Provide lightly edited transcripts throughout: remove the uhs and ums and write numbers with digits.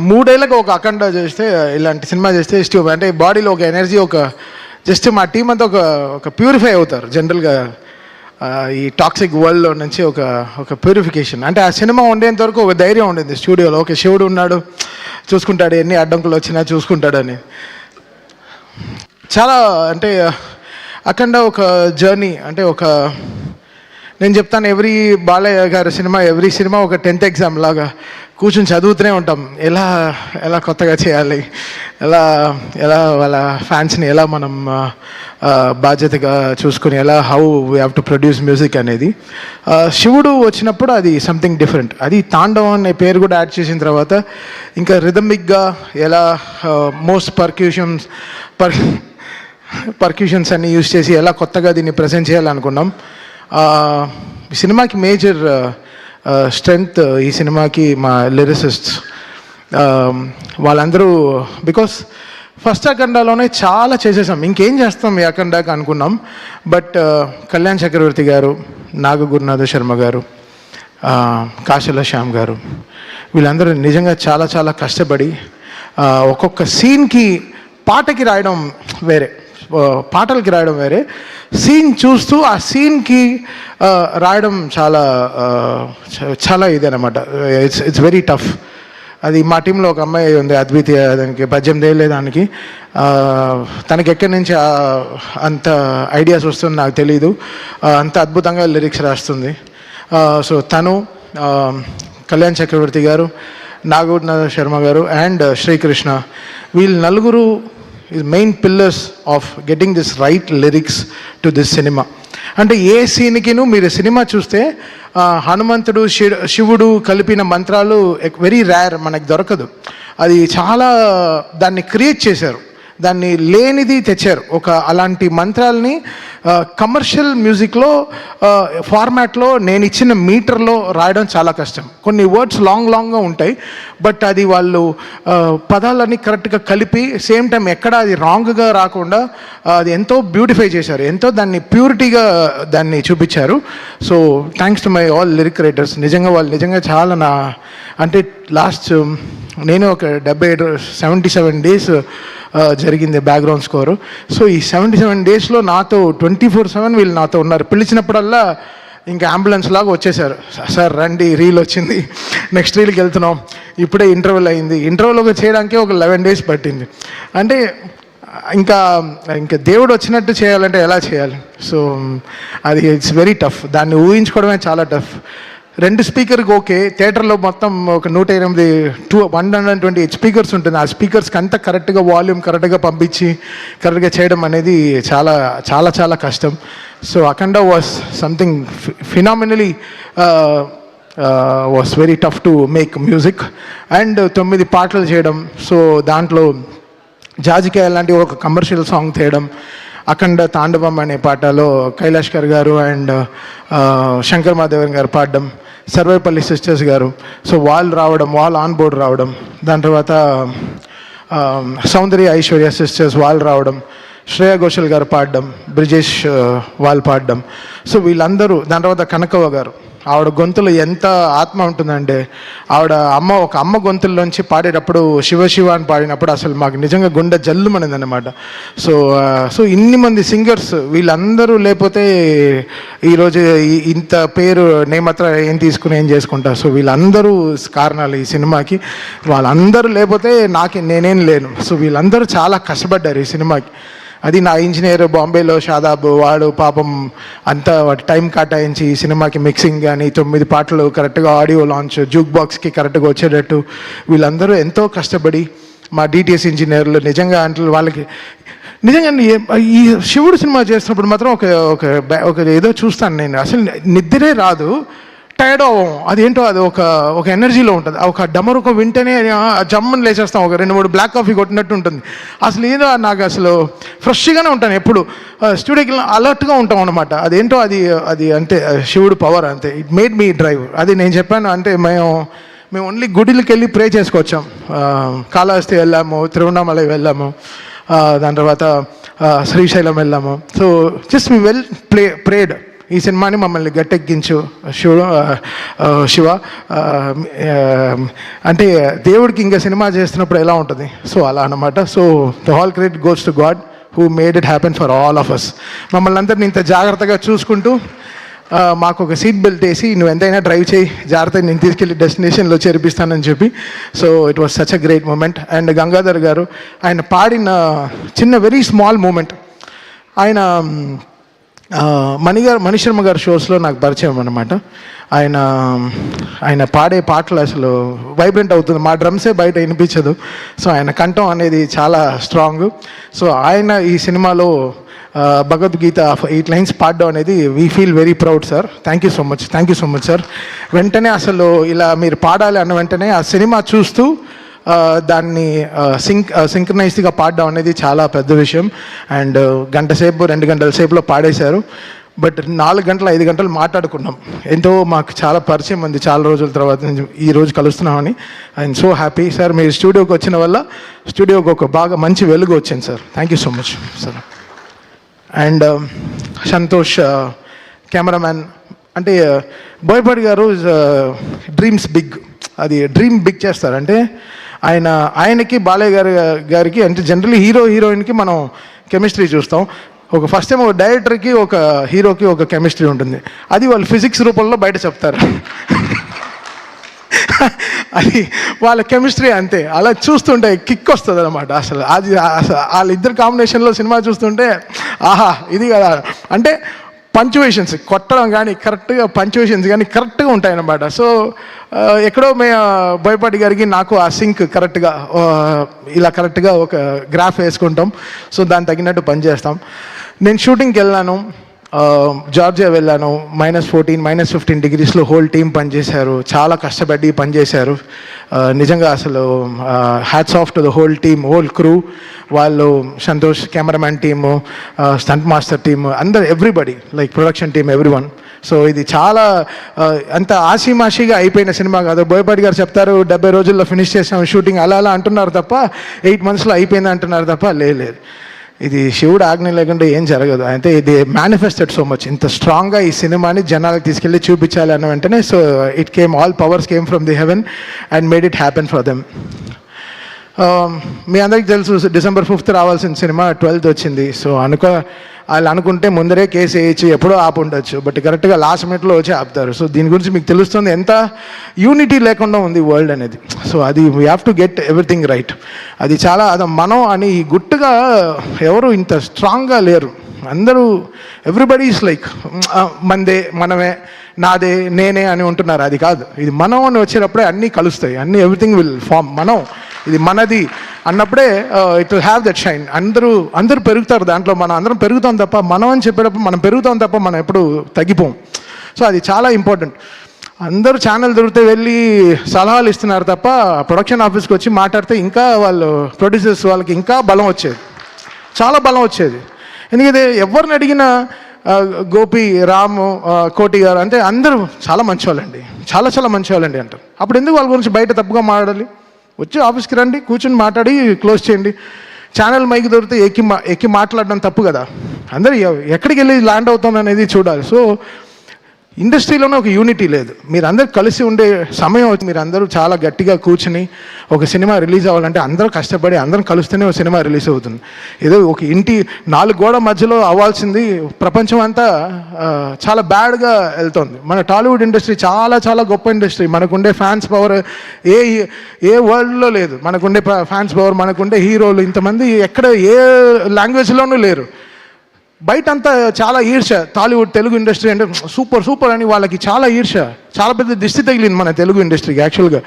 మూడేళ్ళకి ఒక అఖండ చేస్తే, ఇలాంటి సినిమా చేస్తే అంటే బాడీలో ఒక ఎనర్జీ, ఒక జస్ట్ మా టీం అంతా ఒక ప్యూరిఫై అవుతారు జనరల్గా ఈ టాక్సిక్ వరల్డ్లో నుంచి ఒక ప్యూరిఫికేషన్. అంటే ఆ సినిమా ఉండేంత వరకు ఒక ధైర్యం ఉండేది స్టూడియోలో, ఓకే శివుడు ఉన్నాడు చూసుకుంటాడు, ఎన్ని అడ్డంకులు వచ్చినా చూసుకుంటాడని. చాలా అంటే అఖండ ఒక జర్నీ. అంటే నేను చెప్తాను, బాలయ్య గారి సినిమా ఎవ్రీ సినిమా ఒక 10th ఎగ్జామ్ లాగా కూర్చొని చదువుతూనే ఉంటాం. ఎలా కొత్తగా చేయాలి, ఎలా వాళ్ళ ఫ్యాన్స్ని ఎలా మనం బాధ్యతగా చూసుకుని how we have to produce music అనేది. శివుడు వచ్చినప్పుడు అది సంథింగ్ డిఫరెంట్. అది తాండవం అనే పేరు కూడా యాడ్ చేసిన తర్వాత ఇంకా రిథమిక్గా ఎలా మోస్ట్ పర్క్యూషన్స్ అన్ని యూజ్ చేసి ఎలా కొత్తగా దీన్ని ప్రజెంట్ చేయాలనుకున్నాం. సినిమాకి మేజర్ స్ట్రెంగ్త్ ఈ సినిమాకి మా లిరిసిస్ట్స్ వాళ్ళందరూ. బికాస్ ఫస్ట్ అఖండాలోనే చాలా చేసేసాం, ఇంకేం చేస్తాం ఈ అఖండాకి అనుకున్నాం. బట్ కళ్యాణ్ చక్రవర్తి గారు, నాగ గురునాథ శర్మ గారు, కాశల శ్యామ్ గారు, వీళ్ళందరూ నిజంగా చాలా చాలా కష్టపడి ఒక్కొక్క సీన్కి పాటలకి రాయడం వేరే, సీన్ చూస్తూ ఆ సీన్కి రాయడం చాలా ఇదనమాట. It's very tough. అది మా టీంలో ఒక అమ్మాయి ఉంది అద్వితీయ, దానికి 18 ఏళ్ళే దానికి. తనకి ఎక్కడి నుంచి అంత ఐడియాస్ వస్తుందో నాకు తెలీదు, అంత అద్భుతంగా లిరిక్స్ రాస్తుంది. సో తను, కళ్యాణ్ చక్రవర్తి గారు, నాగూర్నాథ శర్మ గారు అండ్ శ్రీకృష్ణ, వీళ్ళు నలుగురు is main pillars of getting this right lyrics to this cinema. అంటే ఏ సీన్కిను మీరు సినిమా చూస్తే హనుమంతుడు శివుడు కలిపిన మంత్రాలు వెరీ రేర్, మనకు దొరకదు. అది చాలా దాన్ని క్రియేట్ చేశారు, దాన్ని లేనిది తెచ్చారు. అలాంటి మంత్రాలని కమర్షియల్ మ్యూజిక్లో ఫార్మాట్లో నేను ఇచ్చిన మీటర్లో రాయడం చాలా కష్టం. కొన్ని వర్డ్స్ లాంగ్గా ఉంటాయి, బట్ అది వాళ్ళు పదాలన్నీ కరెక్ట్గా కలిపి సేమ్ టైం ఎక్కడ అది రాంగ్గా రాకుండా అది ఎంతో బ్యూటిఫై చేశారు, ఎంతో దాన్ని ప్యూరిటీగా దాన్ని చూపించారు. So thanks to my all lyric writers. వాళ్ళు నిజంగా చాలా అంటే లాస్ట్ నేను ఒక 77 డేస్ జరిగింది బ్యాక్గ్రౌండ్ స్కోరు. సో ఈ 77 డేస్లో నాతో 24/7 వీళ్ళు నాతో ఉన్నారు. పిలిచినప్పుడల్లా ఇంకా అంబులెన్స్ లాగా వచ్చేసారు. సార్ రండి, రీల్ వచ్చింది, నెక్స్ట్ రీల్కి వెళ్తున్నాం, ఇప్పుడే ఇంటర్వ్యూల్ అయింది. ఇంటర్వ్యూలో చేయడానికి ఒక 11 డేస్ పట్టింది. అంటే ఇంకా దేవుడు వచ్చినట్టు చేయాలంటే ఎలా చేయాలి? సో అది ఇట్స్ వెరీ టఫ్. దాన్ని ఊహించుకోవడమే చాలా టఫ్. 2 స్పీకర్కి ఓకే, థియేటర్లో మొత్తం ఒక 128 స్పీకర్స్ ఉంటుంది. ఆ స్పీకర్స్కి అంతా కరెక్ట్గా వాల్యూమ్ కరెక్ట్గా పంపించి కరెక్ట్గా చేయడం అనేది చాలా చాలా చాలా కష్టం. So Akhanda was something phenomenally was very tough to make music. And 9 పాటలు చేయడం, సో దాంట్లో జాజికాయ లాంటి ఒక కమర్షియల్ సాంగ్ చేయడం, అఖండ తాండవం అనే పాటలో కైలాష్కర్ గారు అండ్ శంకర్ మాధవన్ గారు పాడడం, సర్వేపల్లి సిస్టర్స్ గారు, సో వాళ్ళు ఆన్ బోర్డ్ రావడం, దాని తర్వాత సౌందర్య ఐశ్వర్య సిస్టర్స్ వాళ్ళు రావడం, శ్రేయా ఘోషల్ గారు పాడడం, బ్రిజేష్ వాళ్ళు పాడడం. సో వీళ్ళందరూ, దాని తర్వాత కనకవ్వ గారు, ఆవిడ గొంతులో ఎంత ఆత్మ ఉంటుందంటే, ఒక అమ్మ గొంతుల్లోంచి పాడేటప్పుడు శివ శివ అని పాడినప్పుడు అసలు మాకు నిజంగా గుండె జల్లుమనేది అనమాట. సో ఇన్ని మంది సింగర్స్, వీళ్ళందరూ లేకపోతే ఈరోజు ఇంత పేరు నేమత్ర ఏం తీసుకుని ఏం చేసుకుంటా. సో వీళ్ళందరూ కారణాలు ఈ సినిమాకి. వాళ్ళందరూ లేకపోతే నేనేం లేను. సో వీళ్ళందరూ చాలా కష్టపడ్డారు ఈ సినిమాకి. అది నా ఇంజనీర్ బాంబేలో షాదాబ్, వాడు పాపం అంతా వాటి టైం కేటాయించి ఈ సినిమాకి మిక్సింగ్ కానీ 9 పాటలు కరెక్ట్గా ఆడియో లాంచ్, జూక్ బాక్స్కి కరెక్ట్గా వచ్చేటట్టు వీళ్ళందరూ ఎంతో కష్టపడి, మా డిటిఎస్ ఇంజనీర్లు నిజంగా అంటే వాళ్ళకి నిజంగా ఈ శివుడు సినిమా చేస్తున్నప్పుడు మాత్రం ఒక ఏదో చూస్తాను నేను, అసలు నిద్రే రాదు, టైర్డ్ అవ్వం. అదేంటో అది ఒక ఎనర్జీలో ఉంటుంది. ఒక డమరుక వింటేనే జమ్మని లేచేస్తాం, ఒక 2-3 బ్లాక్ కాఫీ కొట్టినట్టు ఉంటుంది. అసలు ఏదో నాకు అసలు ఫ్రెష్గానే ఉంటాను, ఎప్పుడు స్టూడియోకి అలర్ట్గా ఉంటాం అనమాట. అదేంటో అది అంతే శివుడు పవర్, అంతే. It made me drive. అది నేను చెప్పాను. అంటే మేము ఓన్లీ గుడికి వెళ్ళి ప్రే చేసుకొచ్చాం. కాళహస్తి వెళ్ళాము, తిరువణామలై వెళ్ళాము, దాని తర్వాత శ్రీశైలం వెళ్ళాము. సో జస్ట్ వి ప్రేడ్ ఈ సినిమాని మమ్మల్ని గట్టెక్కించు శివ. అంటే దేవుడికి ఇంకా సినిమా చేస్తున్నప్పుడు ఎలా ఉంటుంది, సో అలా అనమాట. So the all credit goes to God who made it happen for all of us. మమ్మల్ని అందరినీ ఇంత జాగ్రత్తగా చూసుకుంటూ మాకు ఒక సీట్ బెల్ట్ వేసి నువ్వు ఎంతైనా డ్రైవ్ చేయి, జాగ్రత్తగా నేను తీసుకెళ్ళి డెస్టినేషన్లో చేర్పిస్తానని చెప్పి. So it was such a great moment. And Gangadhar గారు ఆయన పాడిన చిన్న వెరీ స్మాల్ మూమెంట్, ఆయన మణిశర్మ గారు షోస్లో నాకు పరిచయం అనమాట. ఆయన పాడే పాటలు అసలు వైబ్రెంట్ అవుతుంది, మా డ్రమ్సే బయట వినిపించదు. సో ఆయన కంఠం అనేది చాలా స్ట్రాంగ్. సో ఆయన ఈ సినిమాలో భగవద్గీత 8 లైన్స్ పాడడం అనేది we feel very proud sir. Thank you so much sir. వెంటనే అసలు ఇలా మీరు పాడాలి అన్న వెంటనే ఆ సినిమా చూస్తూ దాన్ని సింక్రనైజ్డ్గా పాడడం అనేది చాలా పెద్ద విషయం. అండ్ 2 గంటల సేపులో పాడేశారు. బట్ 4 గంటలు 5 గంటలు మాట్లాడుకున్నాం. ఎంతో మాకు చాలా పరిచయం ఉంది, చాలా రోజుల తర్వాత ఈ రోజు కలుస్తున్నామని. I'm so happy sir. మీరు స్టూడియోకి వచ్చిన వల్ల స్టూడియోకి ఒక బాగా మంచి వెలుగు వచ్చింది sir. Thank you so much sir. And Santosh cameraman, అంటే బోయపాటి గారు డ్రీమ్స్ బిగ్, అది డ్రీమ్ బిగ్ చేస్తారంటే ఆయనకి బాలయ్య గారికి అంటే జనరల్లీ హీరోయిన్కి మనం కెమిస్ట్రీ చూస్తాం. ఒక ఫస్ట్ టైం ఒక డైరెక్టర్కి ఒక హీరోకి ఒక కెమిస్ట్రీ ఉంటుంది, అది వాళ్ళు ఫిజిక్స్ రూపంలో బయట చెప్తారు. అది వాళ్ళ కెమిస్ట్రీ అంతే, అలా చూస్తుంటే కిక్ వస్తుంది అనమాట. అసలు అది వాళ్ళిద్దరు కాంబినేషన్లో సినిమా చూస్తుంటే ఆహా ఇది కదా. అంటే పంచువేషన్స్ కొట్టడం కానీ కరెక్ట్గా పంచువేషన్స్ కానీ కరెక్ట్గా ఉంటాయన్నమాట. సో ఎక్కడో బోయపాటి గారికి నాకు ఆ సింక్ కరెక్ట్గా ఇలా కరెక్ట్గా ఒక గ్రాఫ్ వేసుకుంటాం. సో దానికి తగినట్టు పనిచేస్తాం. నేను షూటింగ్కి వెళ్ళాను, జార్జియా వెళ్ళాను. -14, -15 డిగ్రీస్లో హోల్ టీం పనిచేశారు, చాలా కష్టపడి పనిచేశారు. నిజంగా అసలు hats off to the whole team, whole crew. వాళ్ళు Santosh cameraman team, stunt master team, అందరు everybody, like production team, everyone. So ఇది చాలా అంత ఆషిమాషిగా అయిపోయిన సినిమా కాదు. బోయపాటి గారు చెప్తారు 70 రోజుల్లో ఫినిష్ చేసాం షూటింగ్, అలా అంటున్నారు తప్ప 8 monthsలో అయిపోయింది అంటున్నారు తప్ప లేదు. ఇది శివుడు ఆజ్ఞ లేకుండా ఏం జరగదు. అయితే ఇది మేనిఫెస్టెడ్ సో మచ్, ఇంత స్ట్రాంగ్గా ఈ సినిమాని జనాలకు తీసుకెళ్ళి చూపించాలి అన్న వెంటనే so it came, all powers came from the heaven and made it happen for them. మీ అందరికీ తెలుసు December 5th రావాల్సిన సినిమా 12th వచ్చింది. సో వాళ్ళు అనుకుంటే ముందరే కేసు వేయచ్చు, ఎప్పుడో ఆపు ఉండొచ్చు, బట్ కరెక్ట్గా లాస్ట్ మినిట్లో వచ్చి ఆపుతారు. సో దీని గురించి మీకు తెలుస్తుంది ఎంత యూనిటీ లేకుండా ఉంది వరల్డ్ అనేది. సో అది we have to get everything right. అది చాలా మనం అని గుట్టుగా ఎవరు ఇంత స్ట్రాంగ్గా లేరు. అందరూ ఎవ్రీబడి ఈస్ లైక్ మనదే, మనమే, నాదే, నేనే అని ఉంటున్నారు. అది కాదు, ఇది మనం అని వచ్చేటప్పుడే అన్నీ కలుస్తాయి, అన్నీ ఎవ్రీథింగ్ విల్ ఫామ్. మనం ఇది మనది అన్నప్పుడే it will have that shine. అందరూ పెరుగుతారు దాంట్లో, మనం అందరం పెరుగుతాం తప్ప, మనం అని చెప్పేటప్పుడు మనం పెరుగుతాం తప్ప మనం ఎప్పుడు తగ్గిపోం. సో అది చాలా ఇంపార్టెంట్. అందరూ ఛానల్ దొరికితే వెళ్ళి సలహాలు ఇస్తున్నారు తప్ప ప్రొడక్షన్ ఆఫీస్కి వచ్చి మాట్లాడితే ఇంకా వాళ్ళు ప్రొడ్యూసర్స్ వాళ్ళకి ఇంకా బలం వచ్చేది, చాలా బలం వచ్చేది. ఎందుకంటే ఎవరిని అడిగినా గోపి, రాము, కోటి గారు అంటే అందరూ చాలా మంచివాళ్ళండి, చాలా మంచివాళ్ళండి అంటారు. అప్పుడు ఎందుకు వాళ్ళ గురించి బయట తప్పుగా మాట్లాడాలి? వచ్చి ఆఫీస్కి రండి, కూర్చొని మాట్లాడి క్లోజ్ చేయండి. ఛానల్ మైక్ దొరికితే ఎక్కి మాట్లాడడం తప్పు కదా. అందరూ ఎక్కడికి వెళ్ళి ల్యాండ్ అవుతాం అనేది చూడాలి. సో ఇండస్ట్రీలోనే ఒక యూనిటీ లేదు. మీరందరూ కలిసి ఉండే సమయం వచ్చి మీరందరూ చాలా గట్టిగా కూర్చుని ఒక సినిమా రిలీజ్ అవ్వాలంటే అందరూ కష్టపడి అందరం కలిస్తేనే ఒక సినిమా రిలీజ్ అవుతుంది. ఏదో ఒక ఇంటి 4 గోడ మధ్యలో అవ్వాల్సింది ప్రపంచం అంతా చాలా బ్యాడ్గా వెళ్తుంది. మన టాలీవుడ్ ఇండస్ట్రీ చాలా గొప్ప ఇండస్ట్రీ. మనకుండే ఫ్యాన్స్ పవర్ ఏ వరల్డ్లో లేదు. మనకుండే ఫ్యాన్స్ పవర్, మనకుండే హీరోలు ఇంతమంది ఎక్కడ ఏ లాంగ్వేజ్లోనూ లేరు. బయట అంతా చాలా ఈర్ష. టాలీవుడ్ తెలుగు ఇండస్ట్రీ అంటే సూపర్ అని వాళ్ళకి చాలా ఈర్ష, చాలా పెద్ద దిష్టి తగిలింది మన తెలుగు ఇండస్ట్రీకి. యాక్చువల్గా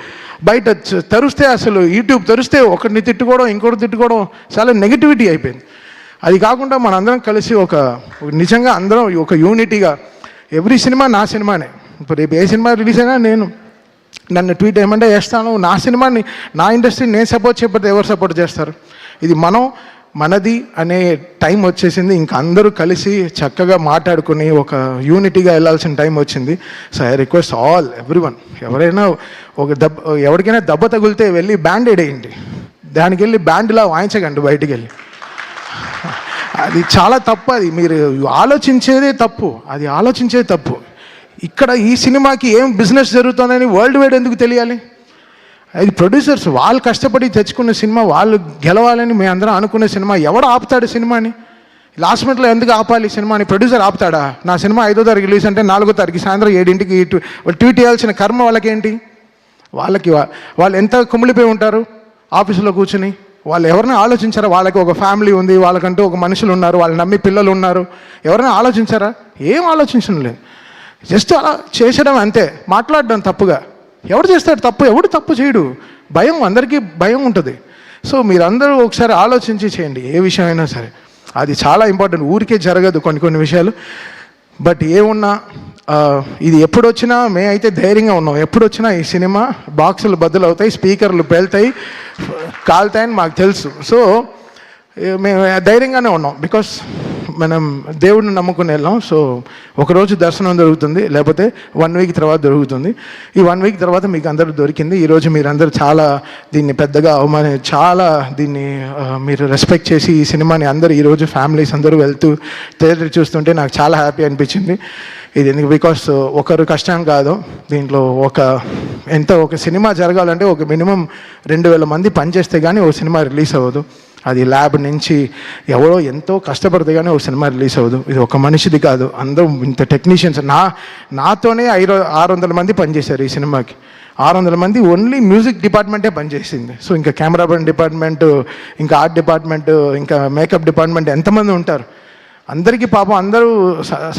బయట తెరిస్తే అసలు యూట్యూబ్ తెరిస్తే ఒకరిని తిట్టుకోవడం, ఇంకోటి తిట్టుకోవడం, చాలా నెగిటివిటీ అయిపోయింది. అది కాకుండా మనందరం కలిసి నిజంగా అందరం ఒక యూనిటీగా, ఎవ్రీ సినిమా నా సినిమానే. ఇప్పుడు రేపు ఏ సినిమా రిలీజ్ అయినా నన్ను ట్వీట్ ఏమంటే చేస్తాను. నా సినిమాని, నా ఇండస్ట్రీని నేను సపోర్ట్ చేయకపోతే ఎవరు సపోర్ట్ చేస్తారు? ఇది మనది అనే టైం వచ్చేసింది. ఇంకా అందరూ కలిసి చక్కగా మాట్లాడుకుని ఒక యూనిటీగా వెళ్ళాల్సిన టైం వచ్చింది. సో ఐ రిక్వెస్ట్ ఎవ్రీవన్, ఎవరైనా ఎవరికైనా దెబ్బ తగిలితే వెళ్ళి బ్యాండేడ్ వేయండి, దానికి వెళ్ళి బ్యాండ్లా వాయించకండి బయటికి వెళ్ళి. అది చాలా తప్పు. అది మీరు ఆలోచించేదే తప్పు. ఇక్కడ ఈ సినిమాకి ఏం బిజినెస్ జరుగుతుందని వరల్డ్ వైడ్ ఎందుకు తెలియాలి? అది ప్రొడ్యూసర్స్ వాళ్ళు కష్టపడి తెచ్చుకున్న సినిమా, వాళ్ళు గెలవాలని మేము అందరం అనుకునే సినిమా. ఎవడు ఆపుతాడు సినిమాని? లాస్ట్ మినిట్లో ఎందుకు ఆపాలి సినిమాని? ప్రొడ్యూసర్ ఆపుతాడా? నా సినిమా 5వ తారీఖు రిలీజ్ అంటే 4వ తారీఖు సాయంత్రం 7ంటికి ట్వీట్ చేయాల్సిన కర్మ వాళ్ళకేంటి? వాళ్ళు ఎంత కుమిలిపోయి ఉంటారు ఆఫీసులో కూర్చుని. వాళ్ళు ఎవరైనా ఆలోచించారా? వాళ్ళకి ఒక ఫ్యామిలీ ఉంది, వాళ్ళకంటూ ఒక మనుషులు ఉన్నారు, వాళ్ళు నమ్మి పిల్లలు ఉన్నారు. ఎవరైనా ఆలోచించారా? ఏం ఆలోచించడం లేదు. జస్ట్ అలా చేసడం అంతే, మాట్లాడడం తప్పుగా. ఎవడు చేస్తాడు తప్పు? ఎవడు తప్పు చేయడు. భయం, అందరికీ భయం ఉంటుంది. సో మీరందరూ ఒకసారి ఆలోచించి చేయండి ఏ విషయం అయినా సరే. అది చాలా ఇంపార్టెంట్. ఊరికే జరగదు కొన్ని విషయాలు. బట్ ఏమున్నా ఇది ఎప్పుడొచ్చినా మేమైతే ధైర్యంగా ఉన్నాం. ఎప్పుడొచ్చినా ఈ సినిమా బాక్సులు బద్దలవుతాయి, స్పీకర్లు పేలుతాయి, కాలుతాయని మాకు తెలుసు. సో మేము ధైర్యంగానే ఉన్నాం. బికాస్ మనం దేవుడిని నమ్ముకుని వెళ్ళాం. సో ఒకరోజు దర్శనం దొరుకుతుంది, లేకపోతే 1 వీక్ తర్వాత దొరుకుతుంది. ఈ 1 వీక్ తర్వాత మీకు అందరూ దొరికింది. ఈరోజు మీరందరూ చాలా దీన్ని పెద్దగా చాలా దీన్ని మీరు రెస్పెక్ట్ చేసి ఈ సినిమాని అందరూ ఈరోజు ఫ్యామిలీస్ అందరూ వెళ్తూ థియేటర్ చూస్తుంటే నాకు చాలా హ్యాపీ అనిపించింది. ఇది ఎందుకు? బికాస్ ఒకరు కష్టం కాదు దీంట్లో. ఒక సినిమా జరగాలంటే ఒక మినిమం 2000 మంది పనిచేస్తే కానీ ఒక సినిమా రిలీజ్ అవ్వదు. అది ల్యాబ్ నుంచి ఎవరో ఎంతో కష్టపడితే కానీ ఒక సినిమా రిలీజ్ అవ్వదు. ఇది ఒక మనిషిది కాదు, అందరూ ఇంత టెక్నీషియన్స్. నాతోనే 600 మంది పనిచేశారు ఈ సినిమాకి. 600 మంది ఓన్లీ మ్యూజిక్ డిపార్ట్మెంటే పనిచేసింది. సో ఇంకా కెమెరామెన్ డిపార్ట్మెంట్, ఇంకా ఆర్ట్ డిపార్ట్మెంట్, ఇంకా మేకప్ డిపార్ట్మెంట్ ఎంతమంది ఉంటారు? అందరికీ పాపం అందరూ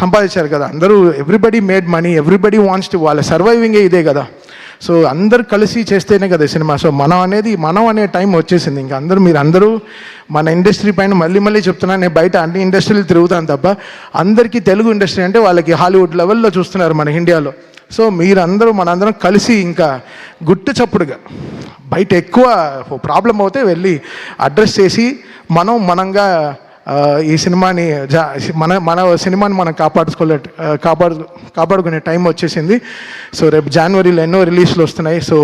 సంపాదించారు కదా. అందరూ everybody made money, everybody wants to, వాళ్ళ సర్వైవింగే ఇదే కదా. సో అందరు కలిసి చేస్తేనే కదా సినిమా. సో మనం అనే టైం వచ్చేసింది. ఇంకా మీరందరూ మన ఇండస్ట్రీ పైన మళ్ళీ చెప్తున్నాను. నేను బయట అన్ని ఇండస్ట్రీలు తిరుగుతాను తప్ప అందరికీ తెలుగు ఇండస్ట్రీ అంటే వాళ్ళకి హాలీవుడ్ లెవెల్లో చూస్తున్నారు మన ఇండియాలో. సో మనందరం కలిసి ఇంకా గుట్టు చప్పుడుగా బయట ఎక్కువ ప్రాబ్లం అవుతే వెళ్ళి అడ్రస్ చేసి మనంగా ఈ సినిమాని మన సినిమాని మనం కాపాడుకునే టైం వచ్చేసింది. సో రేపు జనవరిలో ఎన్నో రిలీజ్లు వస్తున్నాయి. సో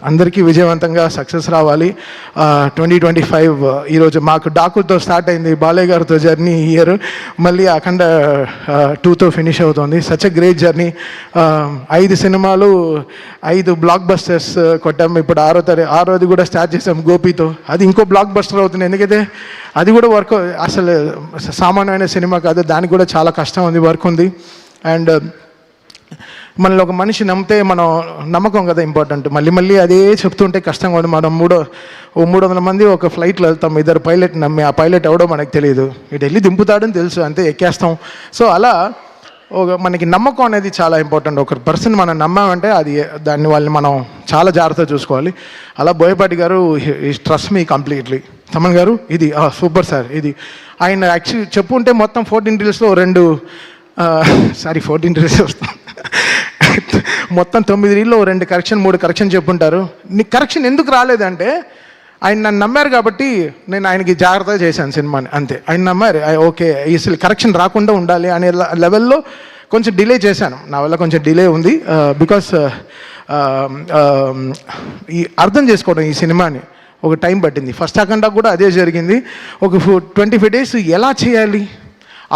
అందరికీ విజయవంతంగా సక్సెస్ రావాలి. 2025 ఈరోజు మాకు డాకుతో స్టార్ట్ అయింది, బాలయ్య గారితో జర్నీ ఈ ఇయర్, మళ్ళీ అఖండ 2తో ఫినిష్ అవుతుంది. Such a great journey. 5 సినిమాలు, 5 బ్లాక్ బస్టర్స్ కొట్టాము. ఇప్పుడు 6వది కూడా స్టార్ట్ చేసాం గోపితో. అది ఇంకో బ్లాక్ బస్టర్ అవుతుంది. ఎందుకంటే అది కూడా వర్క్, అసలు సామాన్యమైన సినిమా కాదు, దానికి కూడా చాలా కష్టం ఉంది, వర్క్ ఉంది. అండ్ మనల్ని ఒక మనిషి నమ్మితే నమ్మకం కదా ఇంపార్టెంట్. మళ్ళీ అదే చెప్తుంటే కష్టంగా ఉంది. మనం 300 మంది ఒక ఫ్లైట్లో వెళ్తాం, 2 పైలట్ నమ్మి, ఆ పైలట్ ఎవడో మనకు తెలియదు, ఇటు వెళ్ళి దింపుతాడని తెలుసు, అంతే ఎక్కేస్తాం. సో అలా మనకి నమ్మకం అనేది చాలా ఇంపార్టెంట్. ఒక పర్సన్ మనం నమ్మామంటే వాళ్ళని మనం చాలా జాగ్రత్తగా చూసుకోవాలి. అలా బోయపాటి గారు ట్రస్ట్ మీ కంప్లీట్లీ. తమన్ గారు ఇది సూపర్ సార్. ఇది ఆయన యాక్చువల్లీ చెప్పుంటే మొత్తం 14 రీల్స్లో 14 రీల్స్ వస్తాం, మొత్తం 9 రీల్లో 2 కరెక్షన్ 3 కరెక్షన్ చెప్పుంటారు. నీకు కరెక్షన్ ఎందుకు రాలేదంటే ఆయన నన్ను నమ్మారు కాబట్టి నేను ఆయనకి జాగ్రత్తగా చేశాను సినిమాని, అంతే. ఆయన నమ్మారు, ఓకే అసలు కరెక్షన్ రాకుండా ఉండాలి అనే లెవెల్లో కొంచెం డిలే చేశాను. నా వల్ల కొంచెం డిలే ఉంది. బికాస్ ఈ అర్థం చేసుకోవడం ఈ సినిమాని ఒక టైం పట్టింది. ఫస్ట్ అఖండ కూడా అదే జరిగింది. ఒక 25 డేస్ ఎలా చేయాలి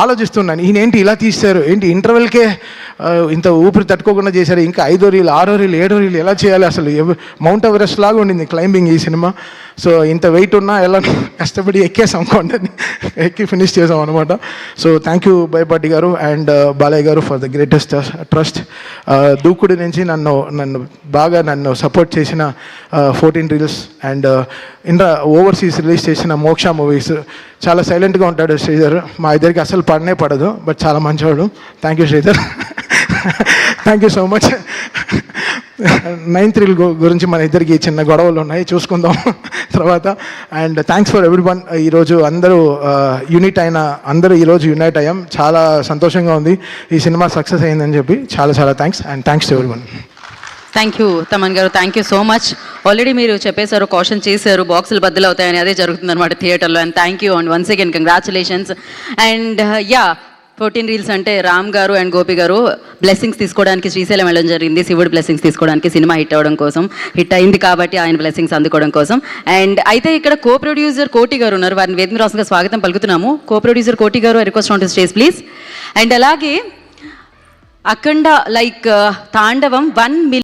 ఆలోచిస్తున్నాను. ఈయనేంటి ఇలా తీశారు, ఏంటి ఇంటర్వెల్కే ఇంత ఊపిరి తట్టుకోకుండా చేశారు, ఇంకా 5వ రీల్ 6వ రీల్ 7వ రీల్ ఎలా చేయాలి? అసలు మౌంట్ ఎవరెస్ట్ లాగా ఉండింది క్లైంబింగ్ ఈ సినిమా. సో ఇంత వెయిట్ ఉన్నా ఎలా కష్టపడి ఎక్కేసాం, కొండని ఎక్కి ఫినిష్ చేసాం అనమాట. సో థ్యాంక్ యూ బోయపాటి గారు అండ్ బాలయ్య గారు ఫర్ ద గ్రేటెస్ట్ ట్రస్ట్. దూకుడు నుంచి నన్ను బాగా సపోర్ట్ చేసిన 14 రీల్స్ అండ్ ఓవర్సీస్ రిలీజ్ చేసిన మోక్ష మూవీస్. చాలా సైలెంట్గా ఉంటాడు శ్రీధర్, మా ఇద్దరికి అసలు పడనే పడదు, బట్ చాలా మంచివాడు. Thank you Sridhar, thank you so much. 9th reel గురించి మన ఇద్దరికి చిన్న గొడవలు ఉన్నాయి, చూసుకుందాం తర్వాత. And thanks for everyone. ఈరోజు అందరూ యునైట్ అయ్యాం. చాలా సంతోషంగా ఉంది ఈ సినిమా సక్సెస్ అయిందని చెప్పి. చాలా thanks and thanks to everyone. Thank you Thaman గారు, thank you so much. Already మీరు చెప్పేశారు, కాషన్ చేశారు, బాక్సులు బద్దలు అవుతాయని, అదే జరుగుతుంది అనమాట థియేటర్లో. And thank you and once again congratulations. And 14 reels అంటే రామ్ గారు అండ్ గోపి గారు బ్లెస్సింగ్స్ తీసుకోవడానికి శ్రీశైలం వెళ్ళడం జరిగింది, శివుడు బ్లెస్సింగ్స్ తీసుకోవడానికి, సినిమా హిట్ అవ్వడం కోసం, హిట్ అయింది కాబట్టి ఆయన బ్లెస్సింగ్స్ అందుకోవడం కోసం. అండ్ అయితే ఇక్కడ కో ప్రొడ్యూసర్ కోటి గారు ఉన్నారు, వారిని వేదిక మీద రాసుగా స్వాగతం పలుకుతున్నాము. కో ప్రొడ్యూసర్ కోటి గారు, I request on to stage please. And అలాగే అఖండ లైక్ తాండవం 1 million